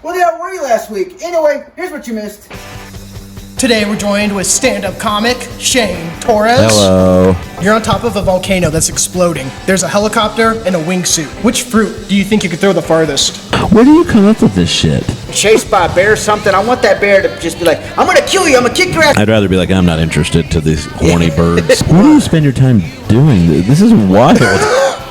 Well, yeah, where were you last week? Anyway, here's what you missed. Today we're joined with stand-up comic Shane Torres. Hello. You're on top of a volcano that's exploding. There's a helicopter and a wingsuit. Which fruit do you think you could throw the farthest? Where do you come up with this shit? Chased by a bear or something. I want that bear to just be like, I'm gonna kill you, I'm gonna kick your ass. I'd rather be like, I'm not interested to these horny birds. What do you spend your time doing? This is wild.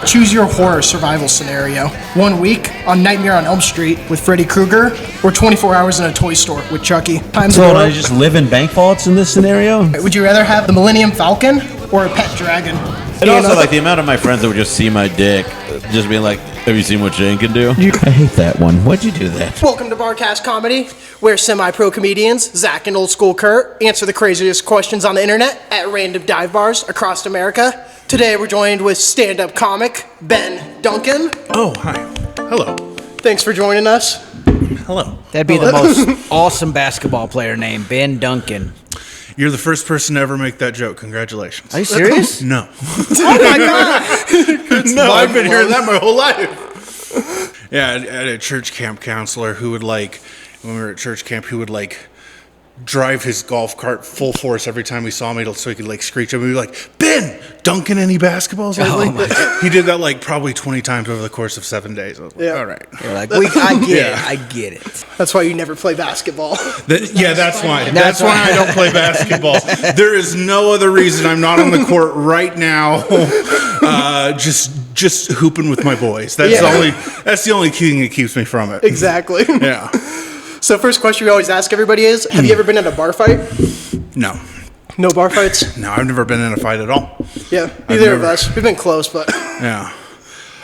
Choose your horror survival scenario. 1 week on Nightmare on Elm Street with Freddy Krueger, or 24 hours in a toy store with Chucky. So I just live in bank vaults in this scenario? Would you rather have the Millennium Falcon or a pet dragon? And also, like, the amount of my friends that would just see my dick, just being like, have you seen what Shane can do? I hate that one. Why'd you do that? Welcome to Barcast Comedy, where semi-pro comedians, Zach and OldSchoolCurt, answer the craziest questions on the internet at random dive bars across America. Today we're joined with stand-up comic Ben Duncan. Oh, hi. Hello. Thanks for joining us. Hello. That'd be the most awesome basketball player name, Ben Duncan. You're the first person to ever make that joke. Congratulations. Are you serious? No. Oh my God! No, I've been hearing that my whole life. Yeah, I had a church camp counselor who would, like, when we were at church camp, he would, like, drive his golf cart full force every time we saw me so he could, like, screech at me. He'd be like, Ben, Duncan any basketballs lately? He did that, like, probably 20 times over the course of 7 days. I was like, all right. You're like, I get it. That's why you never play basketball. That's why. That's why I don't play basketball. There is no other reason I'm not on the court right now. Just hooping with my boys. That's the only thing that keeps me from it. Exactly. Yeah. So first question we always ask everybody is, have you ever been in a bar fight? No. No bar fights? No, I've never been in a fight at all. Yeah, neither of us. We've been close, but... Yeah.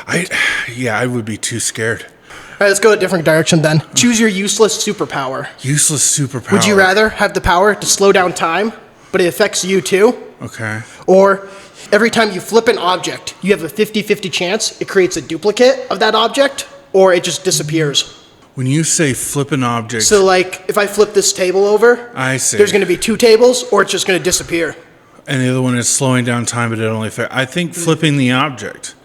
I would be too scared. All right, let's go a different direction then. Choose your useless superpower. Useless superpower. Would you rather have the power to slow down time, but it affects you too? Okay. Or every time you flip an object, you have a 50-50 chance it creates a duplicate of that object, or it just disappears. When you say flip an object... So, like, if I flip this table over, I see. There's going to be 2 tables, or it's just going to disappear. And the other one is slowing down time, but it only affects... I think flipping the object.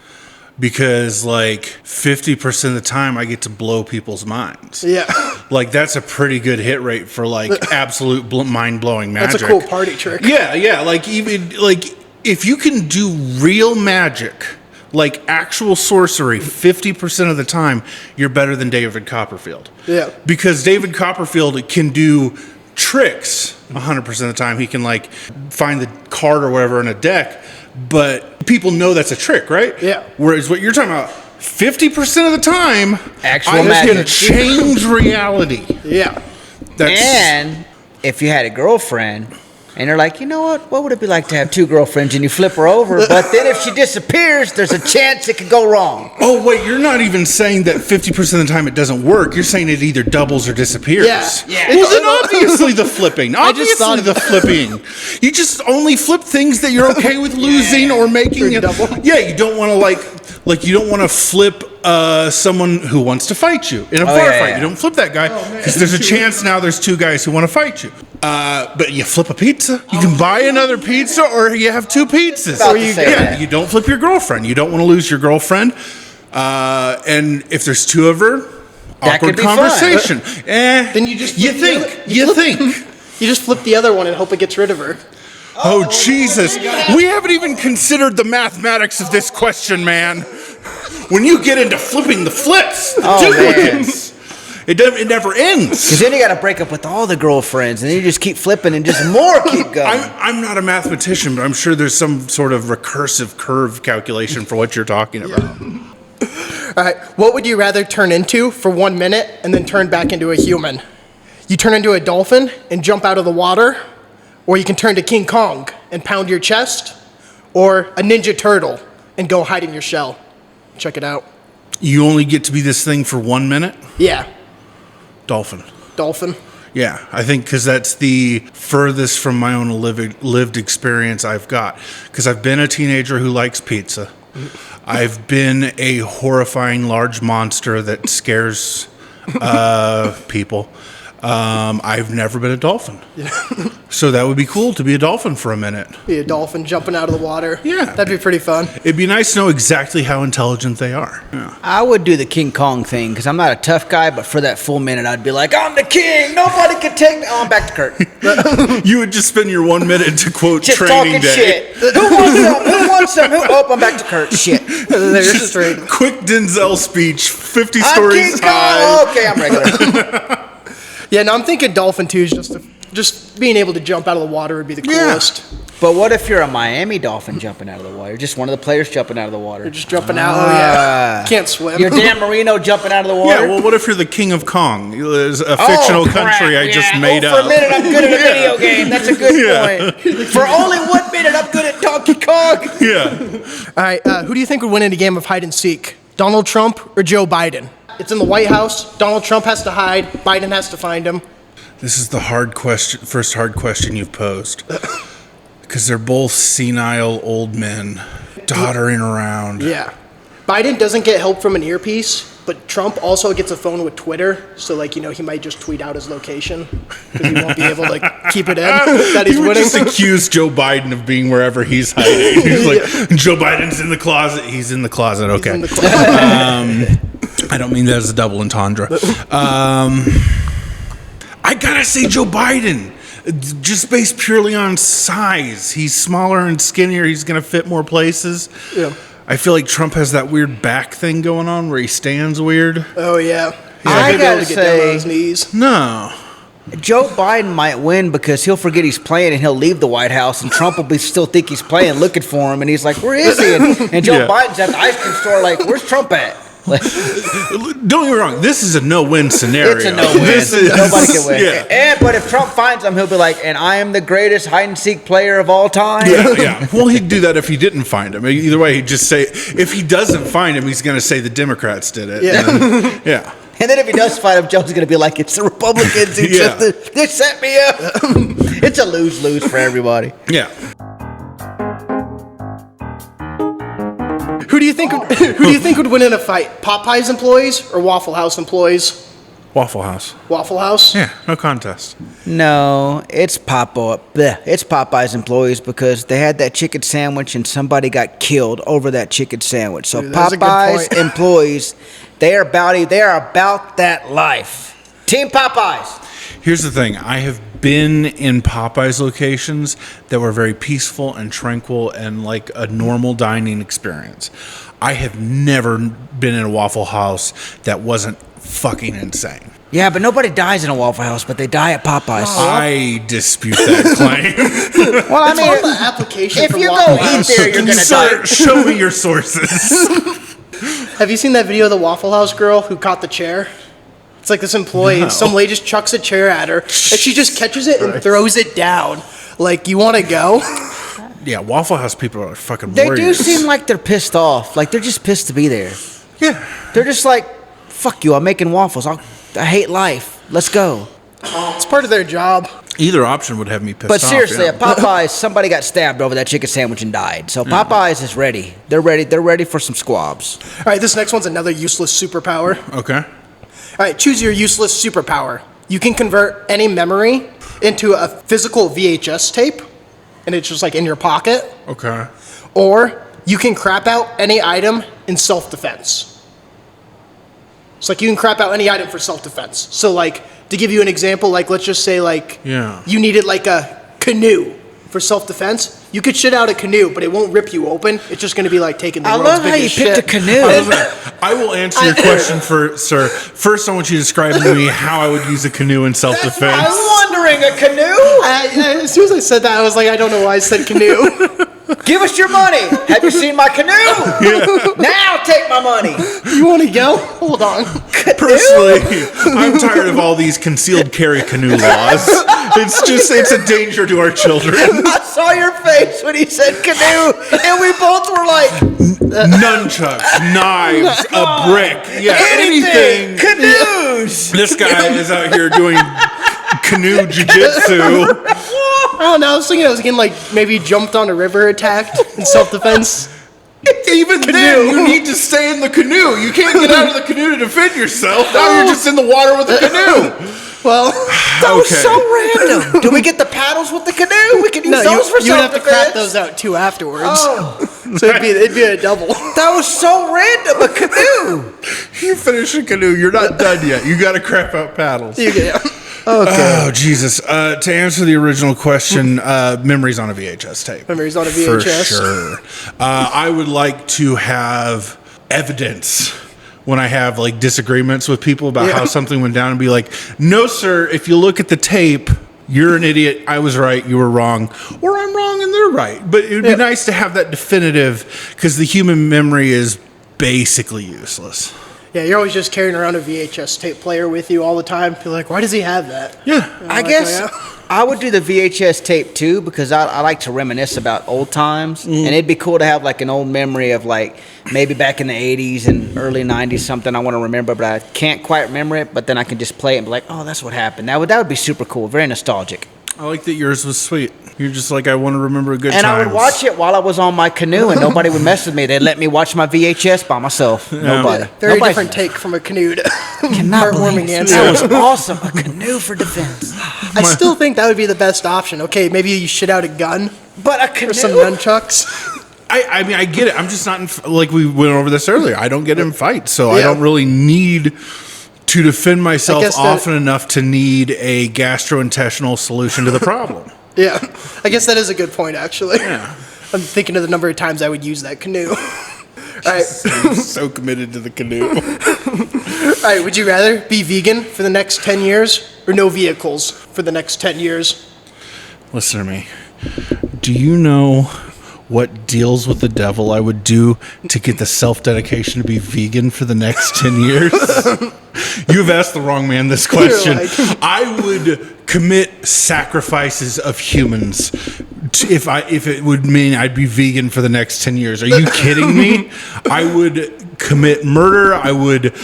Because, like, 50% of the time, I get to blow people's minds. Yeah. Like, that's a pretty good hit rate for, like, absolute mind-blowing magic. That's a cool party trick. Yeah. Like, even, like, if you can do real magic... Like actual sorcery, 50% of the time, you're better than David Copperfield. Yeah. Because David Copperfield can do tricks 100% of the time. He can, like, find the card or whatever in a deck, but people know that's a trick, right? Yeah. Whereas what you're talking about, 50% of the time, Actual I'm just going to magic. change reality. Yeah. And if you had a girlfriend... And you're like, you know what would it be like to have 2 girlfriends? And you flip her over, but then if she disappears, there's a chance it could go wrong. Oh, wait, you're not even saying that 50% of the time it doesn't work. You're saying it either doubles or disappears. Yeah. Well, then obviously the flipping. Obviously the flipping. You just only flip things that you're okay with losing or making. double. Yeah, you don't want to, like you don't want to flip someone who wants to fight you in a bar fight. yeah. You don't flip that guy because there's a chance now there's 2 guys who want to fight you. But you flip a pizza. You can buy another pizza, or you have 2 pizzas. You don't flip your girlfriend. You don't want to lose your girlfriend. And if there's 2 of her, That awkward could be conversation. Then you just think. You just flip the other one and hope it gets rid of her. Oh, Jesus. We haven't even considered the mathematics of this question, man. When you get into flipping the flips, the duplicates. It never ends. Because then you got to break up with all the girlfriends, and then you just keep flipping and just more keep going. I'm not a mathematician, but I'm sure there's some sort of recursive curve calculation for what you're talking about. All right, what would you rather turn into for 1 minute and then turn back into a human? You turn into a dolphin and jump out of the water, or you can turn to King Kong and pound your chest, or a Ninja Turtle and go hide in your shell. Check it out. You only get to be this thing for 1 minute? Yeah. Dolphin. Yeah, I think because that's the furthest from my own lived experience I've got. Because I've been a teenager who likes pizza. I've been a horrifying large monster that scares people. I've never been a dolphin. So that would be cool to be a dolphin for a minute. Be a dolphin jumping out of the water. Yeah. That'd be pretty fun. It'd be nice to know exactly how intelligent they are. Yeah. I would do the King Kong thing because I'm not a tough guy, but for that full minute, I'd be like, I'm the king. Nobody can take me. Oh, I'm back to Kurt. You would just spend your 1 minute to quote Just training talking day. shit. Who wants some? Who wants some? Oh, I'm back to Kurt. Shit. They're straight. Quick Denzel speech, 50 I'm stories King Kong. high. Okay, I'm regular. Yeah, no, I'm thinking dolphin too. Is just being able to jump out of the water would be the coolest. But what if you're a Miami Dolphin jumping out of the water? Just one of the players jumping out of the water. You're just jumping out. Oh yeah, can't swim. You're Dan Marino jumping out of the water. Yeah, well, what if you're the king of Kong? It's a fictional country I just made For a up. minute, I'm good at a video game. That's a good point. For only 1 minute, I'm good at Donkey Kong. Yeah. All right, who do you think would win in a game of hide and seek? Donald Trump or Joe Biden? It's in the White House. Donald Trump has to hide. Biden has to find him. This is the first hard question you've posed. Because they're both senile old men doddering around. Yeah. Biden doesn't get help from an earpiece, but Trump also gets a phone with Twitter. So, he might just tweet out his location because he won't be able to keep it in that he's He would winning. just accuse Joe Biden of being wherever he's hiding. He's like, Joe Biden's in the closet. He's in the closet. Okay. In the closet. I don't mean that as a double entendre. I gotta say Joe Biden. Just based purely on size. He's smaller and skinnier. He's going to fit more places. Yeah. I feel like Trump has that weird back thing going on where he stands weird. Oh, yeah. He's not I gonna be able gotta to get down on say- his knees. No. Joe Biden might win because he'll forget he's playing and he'll leave the White House and Trump will still think he's playing, looking for him, and he's like, where is he? And Joe Yeah. Biden's at the ice cream store like, where's Trump at? Like, Don't get me wrong. This is a no-win scenario. it's a no-win. This is, Nobody can win. Yeah. But if Trump finds him, he'll be like, and I am the greatest hide-and-seek player of all time. Yeah. Well, he'd do that if he didn't find him. Either way, he'd just say, if he doesn't find him, he's going to say the Democrats did it. Yeah. And, yeah. And then if he does find him, Joe's going to be like, it's the Republicans who Yeah. they set me up. It's a lose-lose for everybody. Yeah. Who do you think would win in a fight? Popeyes employees or Waffle House employees? Waffle House. Waffle House? Yeah, no contest. No, it's Popeyes employees because they had that chicken sandwich and somebody got killed over that chicken sandwich. So Dude, that's a good Popeyes point. employees, they are about that life. Team Popeyes. Here's the thing. I have been in Popeyes locations that were very peaceful and tranquil and like a normal dining experience. I have never been in a Waffle House that wasn't fucking insane. Yeah, but nobody dies in a Waffle House, but they die at Popeyes. I dispute that claim. Well, I It's mean, on the application if for you Waffle go House. eat there, you're gonna Sir, die. show me your sources. Have you seen that video of the Waffle House girl who caught the chair? It's like this employee, and some lady just chucks a chair at her, and she just catches it and throws it down. Like, you want to go? Yeah, Waffle House people are fucking They warriors. do seem like they're pissed off. Like, they're just pissed to be there. Yeah. They're just like, fuck you, I'm making waffles. I hate life. Let's go. It's part of their job. Either option would have me pissed But off. seriously, yeah. at Popeyes, somebody got stabbed over that chicken sandwich and died. So Popeyes is ready. They're ready for some squabs. All right, this next one's another useless superpower. Okay. All right, choose your useless superpower. You can convert any memory into a physical VHS tape, and it's just like in your pocket. Okay. Or you can crap out any item in self-defense. It's like you can crap out any item for self-defense. So like, to give you an example, like let's just say like Yeah. you needed like a canoe for self-defense. You could shit out a canoe, but it won't rip you open. It's just going to be like taking the I world's love how you biggest picked shit. a canoe. I will answer your question sir. First, I want you to describe to me how I would use a canoe in self-defense. I'm wondering, a canoe? As soon as I said that, I was like, I don't know why I said canoe. Give us your money. Have you seen my canoe? Now take my money. You want to go? Hold on. Personally, I'm tired of all these concealed carry canoe laws. It's a danger to our children. I saw your face when he said canoe, and we both were like, Nunchucks, knives, a brick, yeah, anything. Canoes. This guy is out here doing canoe jiu-jitsu. I don't know. I was thinking I was getting like maybe jumped on a river, attacked in self-defense. Even then, you need to stay in the canoe. You can't get out of the canoe to defend yourself. Now you're just in the water with the canoe. Well, That was so random. Do we get the paddles with the canoe? We can use no, those for you would have to crap self-defense. those out too afterwards. Oh, So it'd be a double. that was so random. A canoe. You finish a canoe. You're not done yet. You got to crap out paddles. Yeah. Oh, Jesus. To answer the original question, memories on a VHS tape. Memories on a VHS. For sure. I would like to have evidence when I have like disagreements with people about how something went down and be like, no, sir, if you look at the tape, you're an idiot. I was right. You were wrong. Or I'm wrong and they're right. But it would be nice to have that definitive because the human memory is basically useless. Yeah, you're always just carrying around a VHS tape player with you all the time. You're like, why does he have that? Yeah. I guess I would do the VHS tape too because I like to reminisce about old times, and it'd be cool to have like an old memory of like maybe back in the 80s and early 90s, something I want to remember, but I can't quite remember it. But then I can just play it and be like, oh, that's what happened. That would be super cool, very nostalgic. I like that yours was sweet. You're just like, I want to remember a good And times. I would watch it while I was on my canoe, and nobody would mess with me. They'd let me watch my VHS by myself. Nobody. Very Nobody- different take from a canoe to Cannot believe heartwarming it. answer. That was awesome. A canoe for defense. I still think that would be the best option. Okay, maybe you shit out a gun But a canoe. or some nunchucks. I mean, I get it. I'm just not like we went over this earlier. I don't get in fights, so I Yeah. don't really need to defend myself guess that- often enough to need a gastrointestinal solution to the problem. Yeah, I guess that is a good point, actually. Yeah. I'm thinking of the number of times I would use that canoe. All right, I'm so committed to the canoe. all right. Would you rather be vegan for the next 10 years or no vehicles for the next 10 years? Listen to me. Do you know what deals with the devil I would do to get the self-dedication to be vegan for the next 10 years? You've asked the wrong man this question. You're I would commit sacrifices of humans if it would mean I'd be vegan for the next 10 years. Are you kidding me? I would commit murder. I would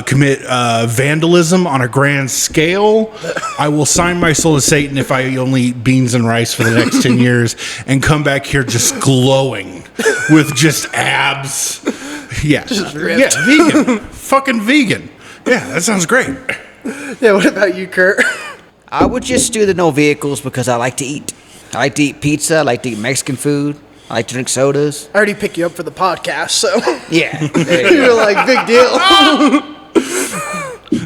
commit vandalism on a grand scale. I will sign my soul to Satan if I only eat beans and rice for the next 10 years and come back here just glowing with just abs. Yeah. ripped. Yeah, vegan. Fucking vegan. Yeah, that sounds great. Yeah. What about you, Kurt? I would just do the no vehicles because I like to eat. I like to eat pizza. I like to eat Mexican food. I like to drink sodas. I already picked you up for the podcast, so Yeah. There you you're go. like big deal.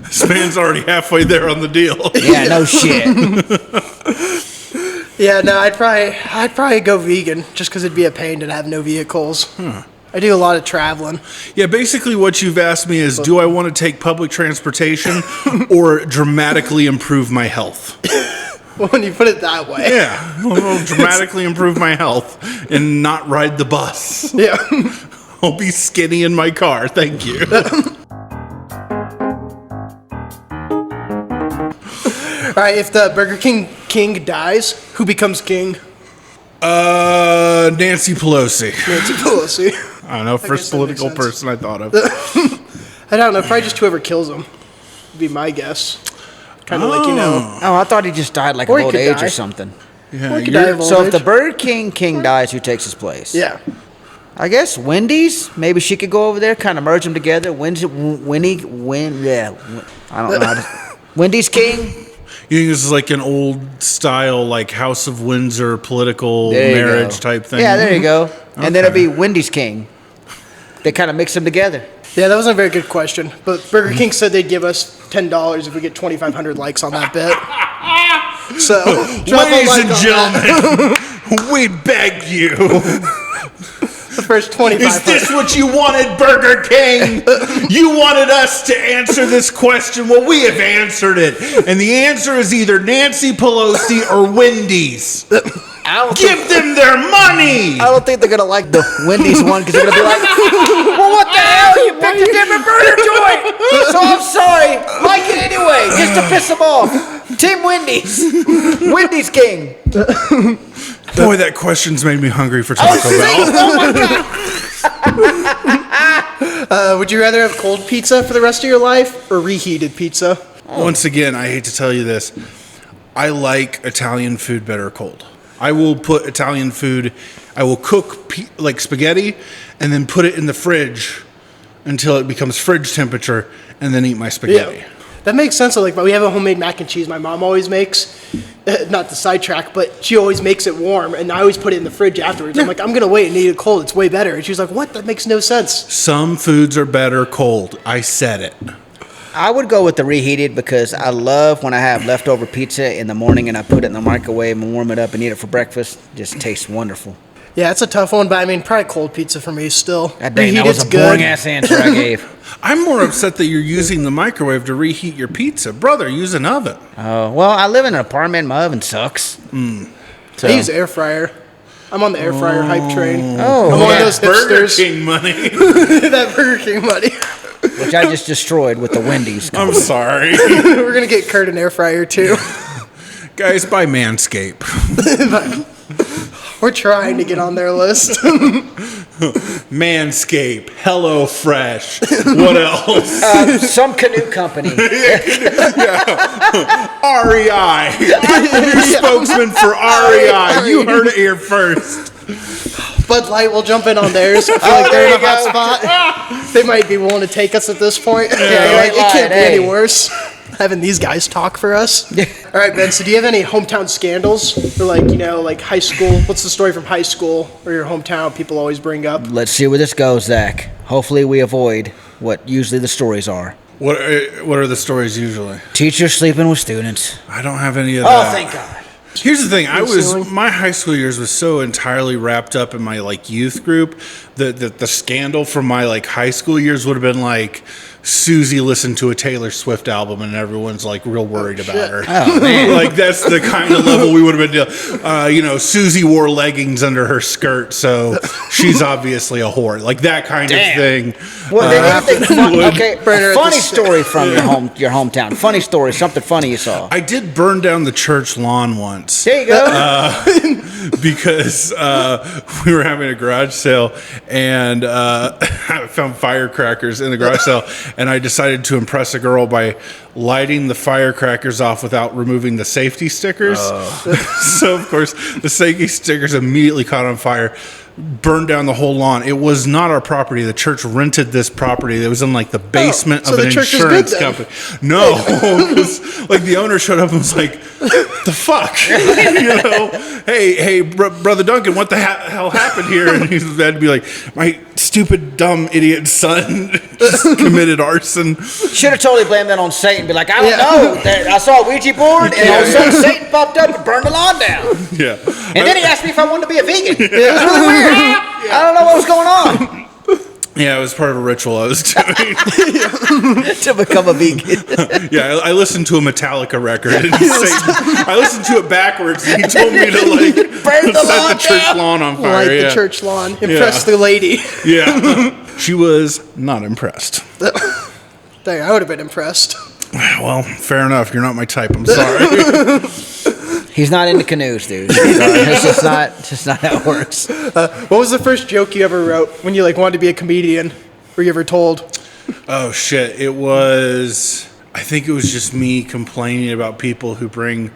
This man's already halfway there on the deal. Yeah, no shit. Yeah, no, I'd probably go vegan just because it'd be a pain to have no vehicles. I do a lot of traveling. Yeah, basically what you've asked me is, do I want to take public transportation or dramatically improve my health? Well, when you put it that way. Yeah, I'll dramatically improve my health and not ride the bus. Yeah. I'll be skinny in my car, thank you. All right, if the Burger King dies, who becomes king? Nancy Pelosi. Nancy Pelosi. I don't know, first guess that makes political sense. person I thought of. I don't know, probably just whoever kills him would be my guess. Kind of like, you know. Oh, I thought he just died like Or of he old could age die. or something. Yeah, Or he could you're- die of old So if age. the Burger King dies, who takes his place? Yeah. I guess Wendy's. Maybe she could go over there, kind of merge them together. I don't know. Wendy's King. You think this is like an old style, like House of Windsor political There you marriage go. type thing? Yeah, there you go. And then it'll Okay. be Wendy's King. They kind of mix them together. Yeah, that wasn't a very good question. But Burger King said they'd give us $10 if we get 2,500 likes on that bit. So, drop a Ladies like and on gentlemen, we beg you. The first 2,500. Is this what you wanted, Burger King? You wanted us to answer this question. Well, we have answered it. And the answer is either Nancy Pelosi or Wendy's. Give them their money. I don't think they're gonna like the Wendy's one because they're gonna be like, "Well, what the hell? You picked a different burger joint." So I'm sorry. Like it anyway, just to piss them off. Team Wendy's, Wendy's King. Boy, that question's made me hungry for Taco Bell. Oh my god. Would you rather have cold pizza for the rest of your life or reheated pizza? Once again, I hate to tell you this. I like Italian food better cold. I will put Italian food, I will cook like spaghetti and then put it in the fridge until it becomes fridge temperature and then eat my spaghetti. That makes sense. Like, we have a homemade mac and cheese my mom always makes. Not to sidetrack, but she always makes it warm, and I always put it in the fridge afterwards. I'm like, I'm gonna wait and eat it cold. It's way better. And she's like, what? That makes no sense. Some foods are better cold. I said it. I would go with the reheated because I love when I have leftover pizza in the morning and I put it in the microwave and warm it up and eat it for breakfast. Just tastes wonderful. Yeah, it's a tough one, but I mean, probably cold pizza for me still. God dang, that was a boring ass answer I gave. I'm more upset that you're using the microwave to reheat your pizza. Brother, use an oven. Oh, well, I live in an apartment. My oven sucks. So. I use air fryer. I'm on the air fryer hype train. Oh, I'm one of those Burger hipsters. King money. That Burger King money. Which I just destroyed with the Wendy's. I'm sorry. We're going to get Curt an air fryer, too. Guys, buy Manscaped. We're trying to get on their list. Manscaped, HelloFresh. What else? Some canoe company. REI. New spokesman for REI. You heard it here first. Bud Light will jump in on theirs. I feel like they're in a hot spot. They might be willing to take us at this point. Yeah, like, it can't be any worse. Having these guys talk for us. All right, Ben, so do you have any hometown scandals? Or like high school? What's the story from high school or your hometown people always bring up? Let's see where this goes, Zach. Hopefully we avoid what usually the stories are. What are the stories usually? Teachers sleeping with students. I don't have any of that. Oh, thank God. Here's the thing. My high school years was so entirely wrapped up in my youth group that the scandal from my high school years would have been like Susie listened to a Taylor Swift album and everyone's real worried about her. Oh, man. That's the kind of level we would have been dealing. Susie wore leggings under her skirt, so she's obviously a whore. That kind of thing. Well, okay, funny story from your hometown. Funny story, something funny you saw. I did burn down the church lawn once. There you go. Because we were having a garage sale and I found firecrackers in the garage sale, and I decided to impress a girl by lighting the firecrackers off without removing the safety stickers. So, of course, the safety stickers immediately caught on fire, burned down the whole lawn. It was not our property. The church rented this property. It was in the basement of an insurance company. No, because the owner showed up and was like, "The fuck, hey, brother Duncan, what the hell happened here?" And he had to be like, "My stupid, dumb, idiot son just committed arson." Should have totally blamed that on Satan. Be like, I don't know. I saw a Ouija board, and all of a sudden Satan popped up and burned the lawn down. Yeah, and then he asked me if I wanted to be a vegan. It was really weird. I don't know what was going on. Yeah, it was part of a ritual I was doing. To become a vegan. Yeah, I listened to a Metallica record. And I listened to it backwards, and he told me to burn set the church lawn on fire. The church lawn. Impress the lady. Yeah. She was not impressed. Dang, I would have been impressed. Well, fair enough. You're not my type. I'm sorry. He's not into canoes, dude. It's just not how it works. What was the first joke you ever wrote when you wanted to be a comedian? Were you ever told? Oh shit! I think it was just me complaining about people who bring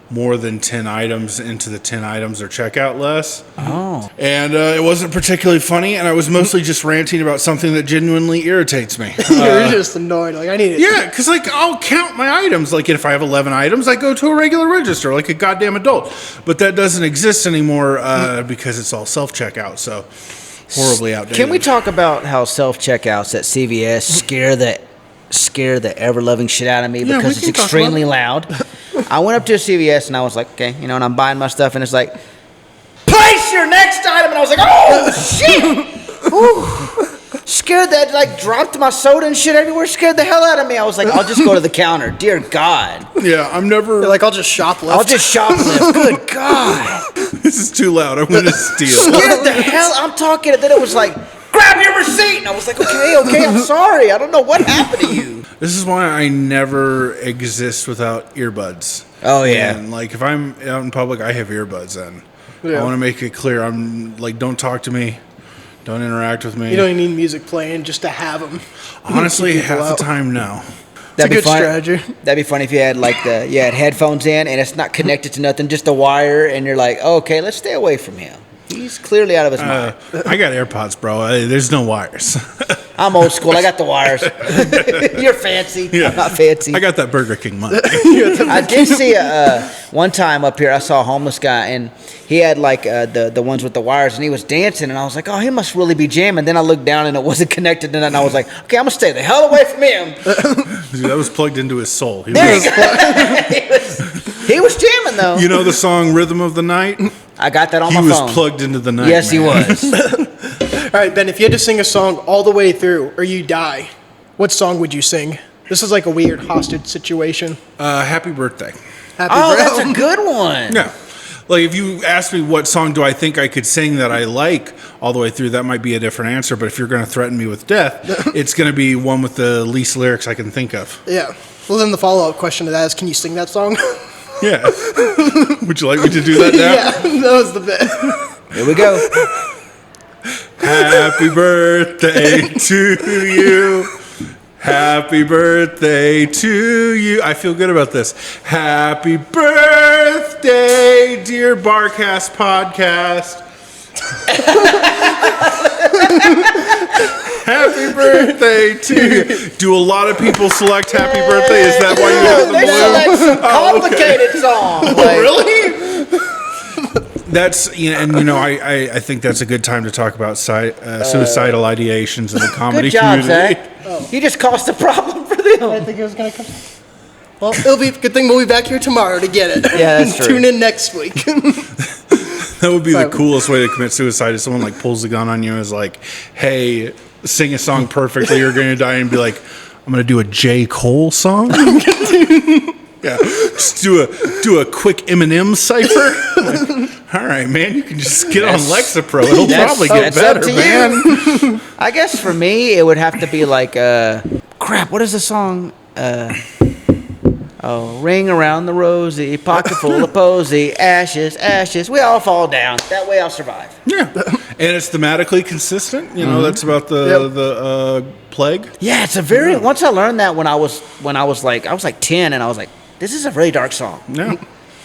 more than 10 items into the 10 items or checkout less. Oh. And it wasn't particularly funny, and I was mostly just ranting about something that genuinely irritates me. You're just annoyed. I need it. Yeah, because I'll count my items. If I have 11 items, I go to a regular register like a goddamn adult. But that doesn't exist anymore because it's all self-checkout, so horribly outdated. Can we talk about how self-checkouts at CVS scare the ever-loving shit out of me because it's extremely loud? I went up to a CVS and I was like, okay, and I'm buying my stuff and it's like, place your next item, and I was like, oh shit! Ooh. Scared that dropped my soda and shit everywhere. Scared the hell out of me. I was like, I'll just go to the counter. Dear God. Yeah, I'm never. You're I'll just shoplift. I'll just shoplift. Good God. This is too loud. I'm going to steal. Scared the hell. I'm talking, and then it was like, grab your receipt. And I was like, okay, I'm sorry. I don't know what happened to you. This is why I never exist without earbuds. Oh, yeah. And if I'm out in public, I have earbuds in. Yeah. I want to make it clear. I'm don't talk to me. Don't interact with me. You don't even need music playing just to have them. Honestly, half the time, no. It's a good strategy. That'd be funny if you had had headphones in and it's not connected to nothing, just a wire, and you're like, okay, let's stay away from him. He's clearly out of his mind. I got AirPods, bro. There's no wires. I'm old school. I got the wires. You're fancy. Yeah. I'm not fancy. I got that Burger King money. I did see one time up here. I saw a homeless guy, and he had like the ones with the wires, and he was dancing, and I was like, oh, he must really be jamming. Then I looked down, and it wasn't connected to that, and I was like, okay, I'm gonna stay the hell away from him. Dude, that was plugged into his soul. He was jamming though. You know the song "Rhythm of the Night"? I got that on He my was phone. plugged into the night. Yes, man. he was. All right, Ben, if you had to sing a song all the way through or you die, what song would you sing? This is like a weird hostage situation. Happy birthday. Happy Oh, birthday. that's a good one. Yeah. Like, if you ask me what song do I think I could sing that I like all the way through, that might be a different answer. But if you're going to threaten me with death, it's going to be one with the least lyrics I can think of. Yeah. Well, then the follow-up question to that is, can you sing that song? Yeah. Would you like me to do that now? Yeah, that was the bit. Here we go. Happy birthday to you. Happy birthday to you. I feel good about this. Happy birthday, dear Barcast podcast. Happy birthday to you. Do a lot of people select happy birthday? Is that why you have the They select some Oh, okay. complicated song. Oh, really? That's, I think that's a good time to talk about suicidal ideations in the comedy Good job, community. Zach. You just caused a problem for them. I think it was going to come. Well, it'll be a good thing we'll be back here tomorrow to get it. Yeah, that's true. Tune in next week. That would be the coolest way to commit suicide. If someone like pulls the gun on you and is like, hey, sing a song perfectly, you're going to die, and be like, I'm going to do a J. Cole song? Yeah, just do a quick Eminem cipher. Like, all right, man, you can just get on Lexapro. It'll probably get that's up better, to man. you. I guess for me, it would have to be like, crap, what is the song? Ring around the rosy, pocket full of posy, ashes, ashes. We all fall down. That way I'll survive. Yeah, and it's thematically consistent. That's about the plague. Yeah, it's a very. Once I learned that when I was like 10, and I was like, this is a really dark song. Yeah.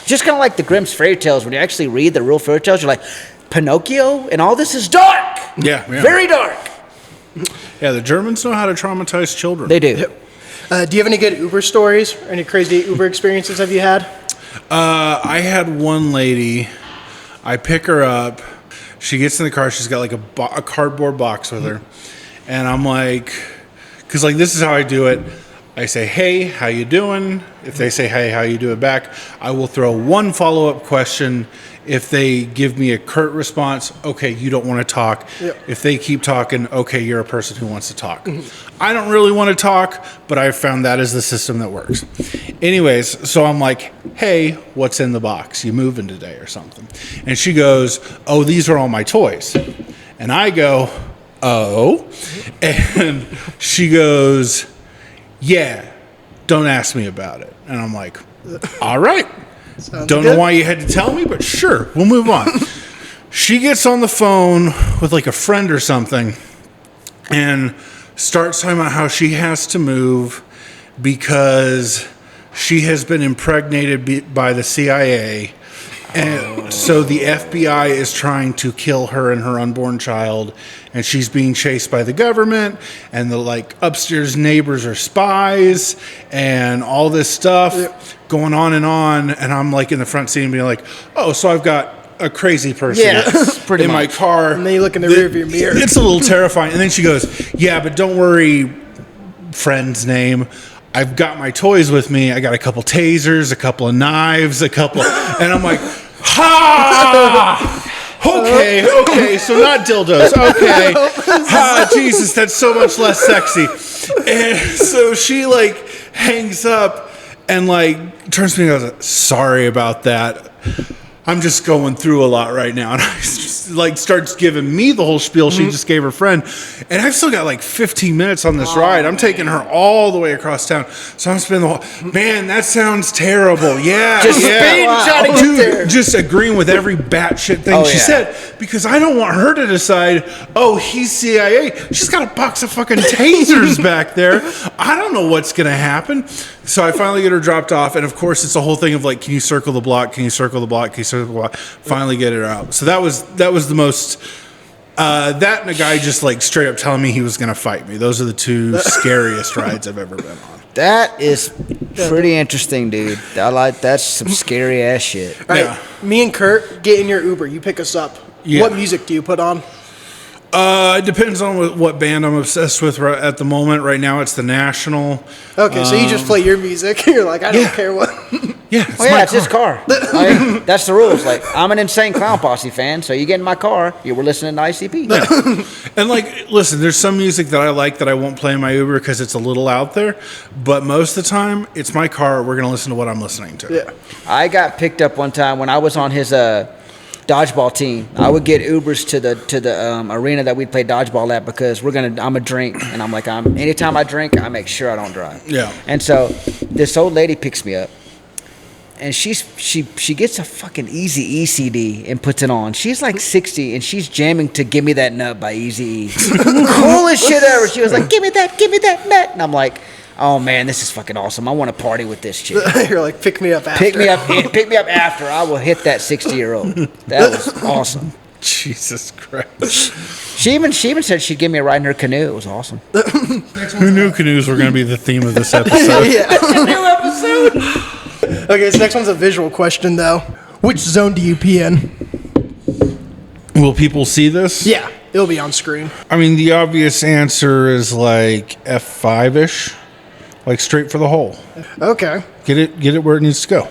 Just kind of like the Grimm's fairy tales. When you actually read the real fairy tales, you're like, Pinocchio, and all this is dark. Yeah. Very dark. Yeah, the Germans know how to traumatize children. They do. Do you have any good Uber stories? Or any crazy Uber experiences have you had? I had one lady. I pick her up. She gets in the car. She's got like a cardboard box with her, and I'm like, because like this is how I do it. I say, hey, how you doing? If they say, hey, how you doing back, I will throw one follow-up question. If they give me a curt response, okay, you don't want to talk. Yep. If they keep talking, okay, you're a person who wants to talk. I don't really want to talk, but I've found that is the system that works. Anyways, so I'm like, hey, what's in the box? You moving today or something? And she goes, oh, these are all my toys. And I go, oh. And she goes, yeah, don't ask me about it. And I'm like, all right. Don't know why you had to tell me, but sure, we'll move on. She gets on the phone with like a friend or something and starts talking about how she has to move because she has been impregnated by the CIA. And so the FBI is trying to kill her and her unborn child, and she's being chased by the government, and the like upstairs neighbors are spies, and all this stuff going on, and I'm like in the front seat and being like, oh, so I've got a crazy person pretty in my much. car. And then you look in the rearview mirror. It's a little terrifying. And then she goes, yeah, but don't worry, friend's name. I've got my toys with me. I got a couple tasers, a couple of knives, and I'm like, ha! Okay, so not dildos. Okay. Ha, Jesus, that's so much less sexy. And so she like hangs up and like turns to me and goes, sorry about that. I'm just going through a lot right now. And I just like starts giving me the whole spiel she just gave her friend. And I've still got like 15 minutes on this ride. I'm taking her all the way across town. So I'm spending the whole, man, that sounds terrible. Yeah. Just yeah. speeding, trying to get Dude, there. just agreeing with every batshit thing she said. Because I don't want her to decide, oh, he's CIA. She's got a box of fucking tasers back there. I don't know what's going to happen. So I finally get her dropped off. And of course, it's a whole thing of like, can you circle the block? Can you circle the block? Can you circle the block? Finally get her out. So that was the most That and a guy just like straight up telling me he was going to fight me. Those are the two scariest rides I've ever been on. That is pretty interesting, dude. That's some scary ass shit. All right, me and Curt get in your Uber. You pick us up. Yeah. What music do you put on? It depends on what band I'm obsessed with at the moment. Right now, it's the National. Okay, so you just play your music. You're like, I don't care what. Yeah, It's his car. That's the rules. Like, I'm an Insane Clown Posse fan, so you get in my car, you were listening to ICP. Yeah. And like, listen, there's some music that I like that I won't play in my Uber because it's a little out there. But most of the time, it's my car. We're gonna listen to what I'm listening to. Yeah. I got picked up one time when I was on his dodgeball team. I would get Ubers to the arena that we'd play dodgeball at because I'm a drink, and I'm like, anytime I drink, I make sure I don't drive. Yeah. And so this old lady picks me up, and she gets a fucking Eazy-E CD and puts it on. She's like 60, and she's jamming to "Give Me That Nut" by Eazy-E. Coolest shit ever. She was like, give me that nut," and I'm like, oh man, this is fucking awesome. I want to party with this chick. You're like, pick me up after. Pick me up after. I will hit that 60-year-old. That was awesome. Jesus Christ. She even said she'd give me a ride in her canoe. It was awesome. Who knew canoes were going to be the theme of this episode? New episode. Okay, so next one's a visual question, though. Which zone do you pee in? Will people see this? Yeah, it'll be on screen. I mean, the obvious answer is like F5-ish. Like straight for the hole. Okay. Get it where it needs to go.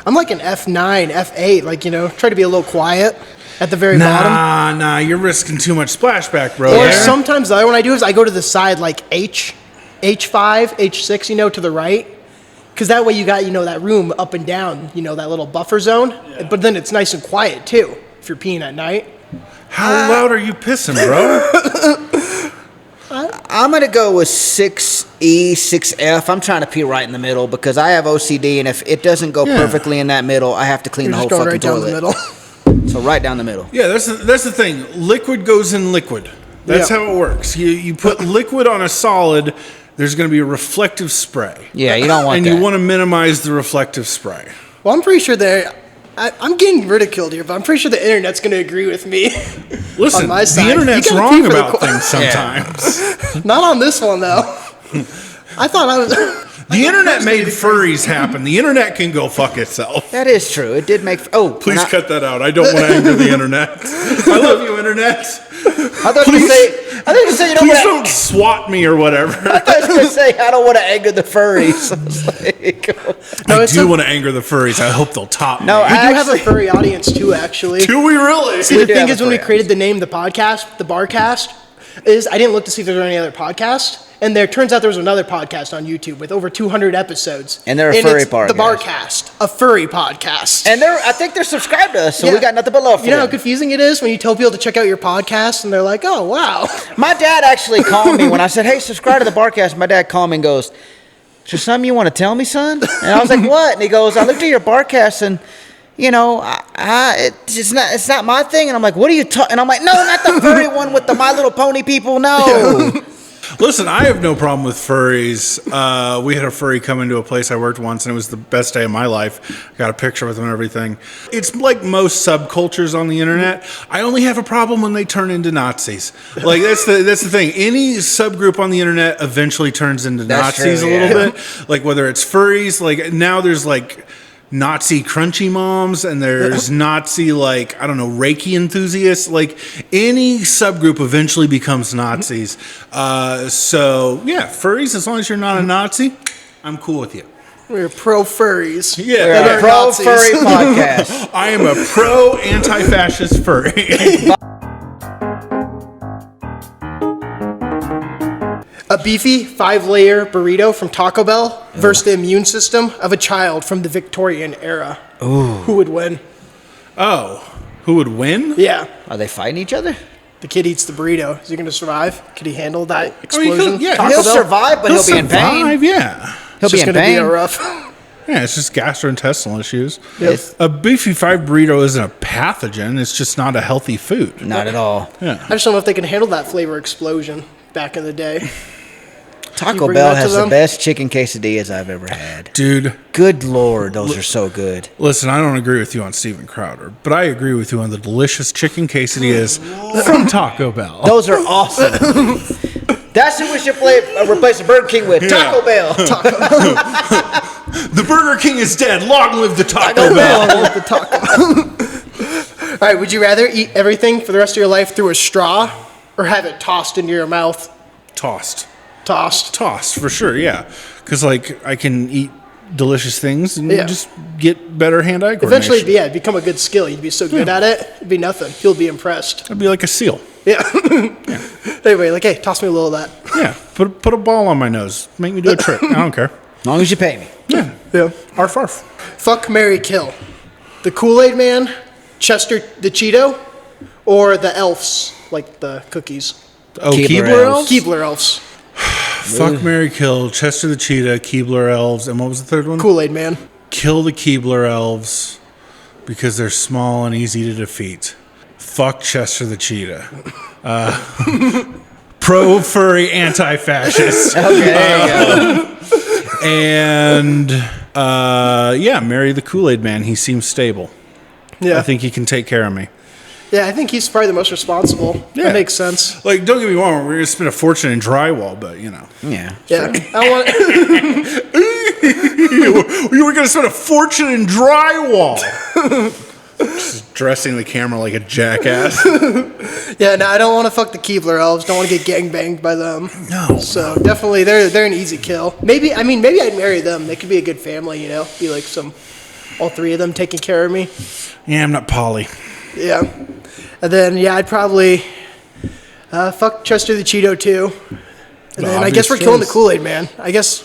I'm like an F9, F8, like, try to be a little quiet at the very bottom. Nah, you're risking too much splashback, bro. Or sometimes the other one I do is I go to the side like H5, H6, to the right. Because that way you got, that room up and down, that little buffer zone. Yeah. But then it's nice and quiet, too, if you're peeing at night. How loud are you pissing, bro? I'm going to go with 6E, 6F. I'm trying to pee right in the middle because I have OCD, and if it doesn't go perfectly in that middle, I have to clean the whole fucking toilet. Down the middle. So right down the middle. Yeah, that's the thing. Liquid goes in liquid. That's how it works. You put liquid on a solid, there's going to be a reflective spray. Yeah, you don't want and that. And you want to minimize the reflective spray. Well, I'm pretty sure I'm getting ridiculed here, but I'm pretty sure the internet's going to agree with me. Listen, on my side. The internet's wrong about things sometimes. Yeah. Not on this one, though. I thought I was... The internet made furries happen. The internet can go fuck itself. That is true. It did make... Please cut that out. I don't want to anger the internet. I love you, internet. I thought you say you don't please don't swat me or whatever. I thought you were going to say, I don't want to anger the furries. I was like, I do want to anger the furries. I hope they'll top me. We do have a furry audience, too, actually. Do we really? See, the thing is, when we created the name, the podcast, the Barcast, I didn't look to see if there were any other podcasts. And there turns out there was another podcast on YouTube with over 200 episodes. And they're a furry podcast. The Barcast, a furry podcast. And I think they're subscribed to us, so we got nothing but love for them. You know how confusing it is when you tell people to check out your podcast and they're like, oh, wow. My dad actually called me when I said, hey, subscribe to the Barcast. My dad called me and goes, is there something you want to tell me, son? And I was like, what? And he goes, I looked at your Barcast and... it's not my thing. And I'm like, what are you talking? And I'm like, no, not the furry one with the My Little Pony people. No. Listen, I have no problem with furries. We had a furry come into a place I worked once, and it was the best day of my life. I got a picture with him and everything. It's like most subcultures on the internet. I only have a problem when they turn into Nazis. Like that's the thing. Any subgroup on the internet eventually turns into Nazis a little bit. Like whether it's furries, like now there's like Nazi crunchy moms, and there's Nazi, like, I don't know, Reiki enthusiasts. Like, any subgroup eventually becomes Nazis. So, yeah, furries, as long as you're not a Nazi, I'm cool with you. We're pro-furries. Yeah. We're a pro-furry podcast. I am a pro-anti-fascist furry. A beefy 5-layer burrito from Taco Bell versus the immune system of a child from the Victorian era. Ooh. Who would win? Oh, who would win? Yeah. Are they fighting each other? The kid eats the burrito. Is he going to survive? Could he handle that explosion? He'll survive, but he'll be in pain. Yeah. He'll be in pain. Be a rough. Yeah, it's just gastrointestinal issues. Yes. A beefy 5 burrito isn't a pathogen. It's just not a healthy food. Not at all. Yeah. I just don't know if they can handle that flavor explosion back in the day. Taco bring Bell that to has the them? best chicken quesadillas I've ever had. Dude, Good Lord, those are so good. listen, I don't agree with you on Steven Crowder, but I agree with you on the delicious chicken quesadillas from Taco Bell. Those are awesome. That's who we should replace the Burger King with. Taco Bell. The Burger King is dead. Long live the Taco Bell. All right, would you rather eat everything for the rest of your life through a straw or have it tossed into your mouth? Tossed, for sure, yeah. Because, like, I can eat delicious things and just get better hand-eye coordination. Eventually, yeah, it'd become a good skill. You'd be so good at it, it'd be nothing. People would be impressed. I'd be like a seal. Yeah. Anyway, like, hey, toss me a little of that. Yeah, put a ball on my nose. Make me do a trick. I don't care. As long as you pay me. Yeah. Arf, arf. Fuck, marry, kill. The Kool-Aid Man, Chester the Cheeto, or the elves, like the cookies. Oh, Keebler Keebler elves? elves? Keebler elves. Fuck, marry, kill. Chester the Cheetah, Keebler elves, and what was the third one? Kool-Aid Man. Kill the Keebler elves because they're small and easy to defeat. Fuck Chester the Cheetah. Pro furry anti-fascist. Okay, there you go. And marry the Kool-Aid Man. He seems stable. Yeah. I think he can take care of me. Yeah, I think he's probably the most responsible. Yeah. That makes sense. Like, don't get me wrong, we're going to spend a fortune in drywall, but, you know. Yeah. Yeah. I want. You were going to spend a fortune in drywall. Just dressing the camera like a jackass. Yeah, no, I don't want to fuck the Keebler elves. Don't want to get gangbanged by them. No. So definitely, they're an easy kill. Maybe I'd marry them. They could be a good family, you know. Be like all three of them taking care of me. Yeah, I'm not Polly. Yeah. And then I'd probably fuck Chester the Cheeto too. And then I guess we're killing the Kool-Aid Man. I guess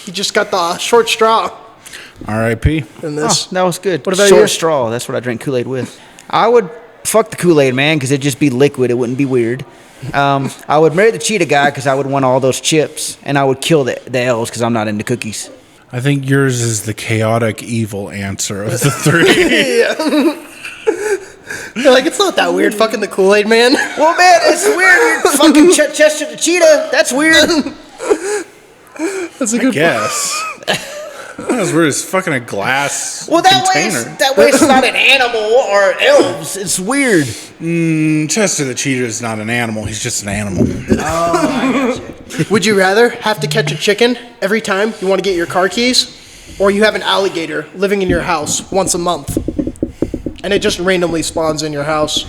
he just got the short straw R.I.P. in this. That was good. What about Short you? straw. That's what I drink Kool-Aid with. I would fuck the Kool-Aid Man because it'd just be liquid. It wouldn't be weird. I would marry the cheetah guy because I would want all those chips. And I would kill the elves because I'm not into cookies. I think yours is the chaotic evil answer of the three. They're like, it's not that weird fucking the Kool-Aid Man. Well, man, it's weird. You're fucking Chester the Cheetah. That's weird. That's a good Yes. That was weird. It's fucking a glass container. That way it's not an animal or elves. It's weird. Chester the Cheetah is not an animal. He's just an animal. Would you rather have to catch a chicken every time you want to get your car keys, or you have an alligator living in your house once a month, and it just randomly spawns in your house?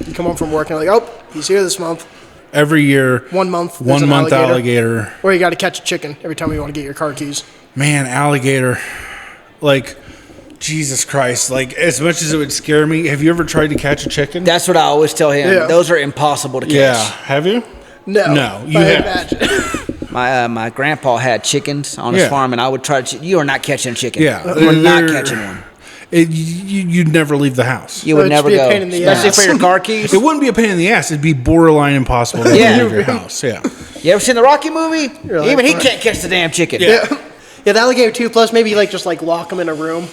You come home from work and you're like, oh, he's here this month. Every year, 1 month. there's 1 an month alligator. Or you got to catch a chicken every time you want to get your car keys. Man, alligator. Like, Jesus Christ. Like, as much as it would scare me, have you ever tried to catch a chicken? That's what I always tell him. Yeah. Those are impossible to catch. Yeah. Have you? No. No, you I have. imagine. My grandpa had chickens on his Yeah. farm, and I would try to. You are not catching a chicken. Yeah. You are not They're- catching one. You'd never leave the house. You would It'd never be a go, pain in the especially ass. for your car keys. It wouldn't be a pain in the ass. It'd be borderline impossible to Yeah. leave your house. Yeah. You ever seen the Rocky movie? You're like, Even he "Fuck." can't catch the damn chicken. Yeah. Yeah, the alligator too. Plus, maybe just lock them in a room.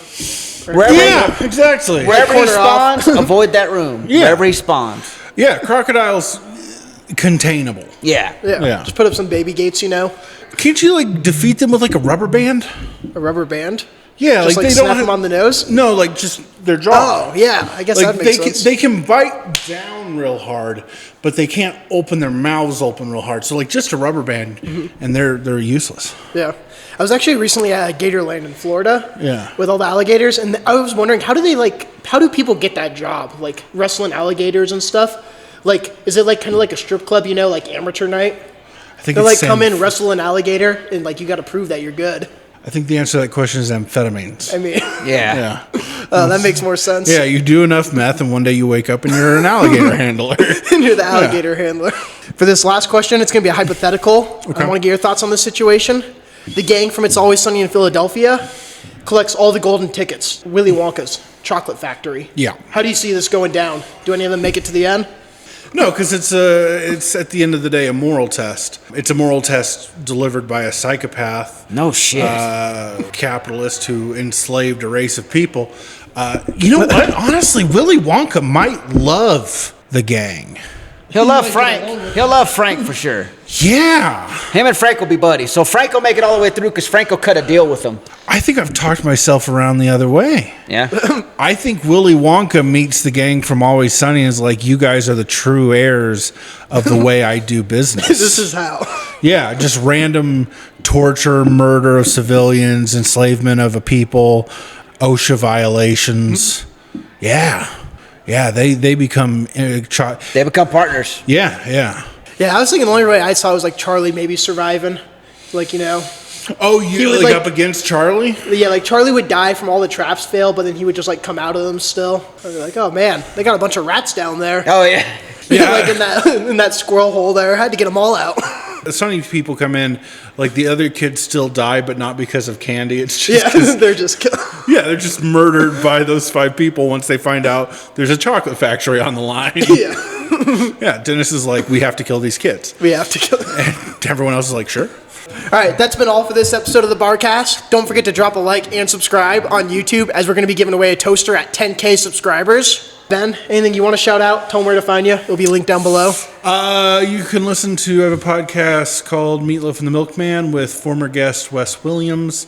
Yeah, exactly. Wherever he corner off. spawns, avoid that room. Yeah. Wherever he spawns. Yeah, crocodiles containable. Yeah. Yeah. Just put up some baby gates, Can't you like defeat them with like a rubber band? a rubber band. Yeah, Just like like they snap don't them have, on the nose. No, like just their jaw. Oh, yeah. I guess Like that makes sense. they can bite down real hard, but they can't open their mouths open real hard. So like just a rubber band, and they're useless. Yeah. I was actually recently at Gatorland in Florida. Yeah. With all the alligators, and I was wondering how do people get that job, like wrestling alligators and stuff? Like, is it like kind of like a strip club, like amateur night? I think They it's like same- come in, wrestle an alligator, and like you got to prove that you're good. I think the answer to that question is amphetamines. I mean, Yeah. Yeah, that makes more sense. yeah. You do enough meth, and one day you wake up and you're an alligator handler. And you're the alligator handler. For this last question, it's going to be a hypothetical. I want to get your thoughts on this situation. The gang from It's Always Sunny in Philadelphia collects all the golden tickets. Willy Wonka's chocolate factory. Yeah. How do you see this going down? Do any of them make it to the end? No, because it's at the end of the day a moral test. It's a moral test delivered by a psychopath. No shit. Capitalist who enslaved a race of people. You know what? Honestly, Willy Wonka might love the gang. He'll love Frank. He'll love Frank for sure. Yeah. Him and Frank will be buddies. So Frank will make it all the way through because Frank will cut a deal with him. I think I've talked myself around the other way. Yeah. I think Willy Wonka meets the gang from Always Sunny and is like, you guys are the true heirs of the way I do business. This is how. Yeah, just random torture, murder of civilians, enslavement of a people, OSHA violations. Yeah. Yeah, they become... They become partners. Yeah. Yeah, I was thinking the only way I saw was like Charlie maybe surviving. Like, you know. Oh, you was like up against Charlie? Yeah, like Charlie would die from all the traps fail, but then he would just like come out of them still. I'd be like, oh man, they got a bunch of rats down there. Oh, yeah. Yeah, like in that squirrel hole there. I had to get them all out. Some people come in, like the other kids still die, but not because of candy. It's just they're just they're just murdered by those 5 people once they find out there's a chocolate factory on the line. Yeah, Dennis is like, we have to kill these kids. We have to kill them. And everyone else is like, sure. All right, that's been all for this episode of the Barcast. Don't forget to drop a like and subscribe on YouTube as we're going to be giving away a toaster at 10K subscribers. Ben, anything you want to shout out? Tell them where to find you. It'll be linked down below. You can listen to, I have a podcast called Meatloaf and the Milkman with former guest Wes Williams.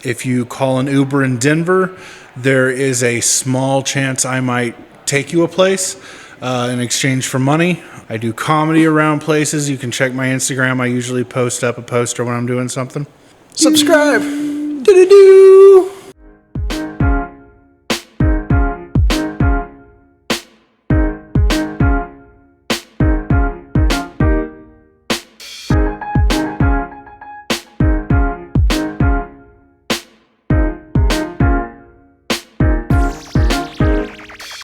If you call an Uber in Denver, there is a small chance I might take you a place in exchange for money. I do comedy around places. You can check my Instagram. I usually post up a poster when I'm doing something. Subscribe. Do-do-do.